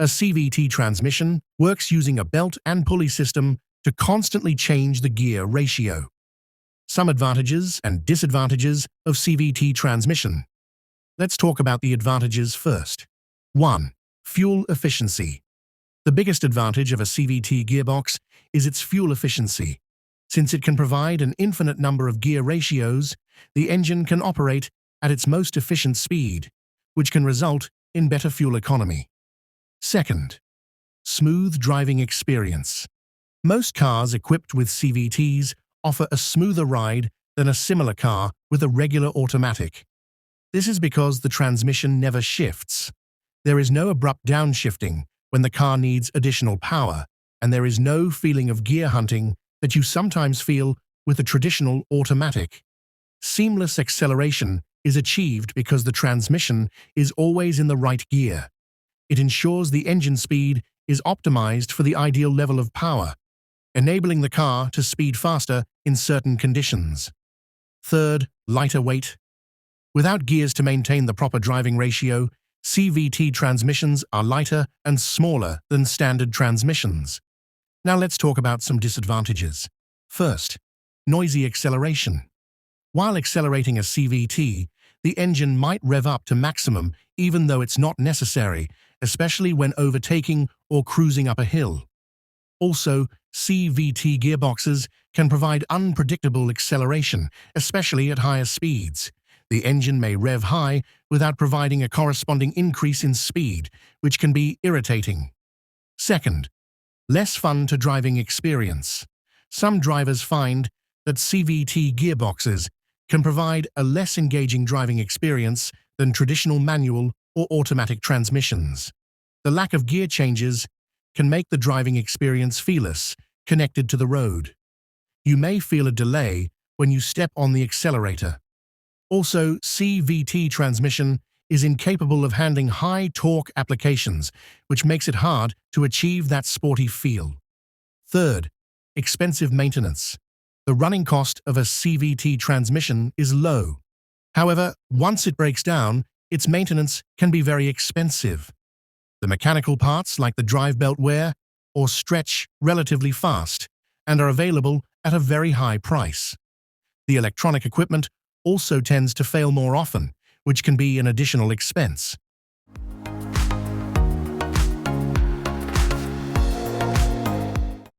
A CVT transmission works using a belt and pulley system to constantly change the gear ratio. Some advantages and disadvantages of CVT transmission. Let's talk about the advantages first. 1. Fuel efficiency. The biggest advantage of a CVT gearbox is its fuel efficiency. Since it can provide an infinite number of gear ratios, the engine can operate at its most efficient speed, which can result in better fuel economy. Second, smooth driving experience. Most cars equipped with CVTs offer a smoother ride than a similar car with a regular automatic. This is because the transmission never shifts. There is no abrupt downshifting when the car needs additional power, and there is no feeling of gear hunting that you sometimes feel with a traditional automatic. Seamless acceleration is achieved because the transmission is always in the right gear. It ensures the engine speed is optimized for the ideal level of power, enabling the car to speed faster in certain conditions. Third, lighter weight. Without gears to maintain the proper driving ratio, CVT transmissions are lighter and smaller than standard transmissions. Now let's talk about some disadvantages. First, noisy acceleration. While accelerating a CVT, the engine might rev up to maximum even though it's not necessary, especially when overtaking or cruising up a hill. Also, CVT gearboxes can provide unpredictable acceleration, especially at higher speeds. The engine may rev high without providing a corresponding increase in speed, which can be irritating. Second, less fun to driving experience. Some drivers find that CVT gearboxes can provide a less engaging driving experience than traditional manual or automatic transmissions. The lack of gear changes can make the driving experience feelless, connected to the road. You may feel a delay when you step on the accelerator. Also, CVT transmission is incapable of handling high torque applications, which makes it hard to achieve that sporty feel. Third, expensive maintenance. The running cost of a CVT transmission is low. However, once it breaks down, its maintenance can be very expensive. The mechanical parts like the drive belt wear or stretch relatively fast and are available at a very high price. The electronic equipment also tends to fail more often, which can be an additional expense.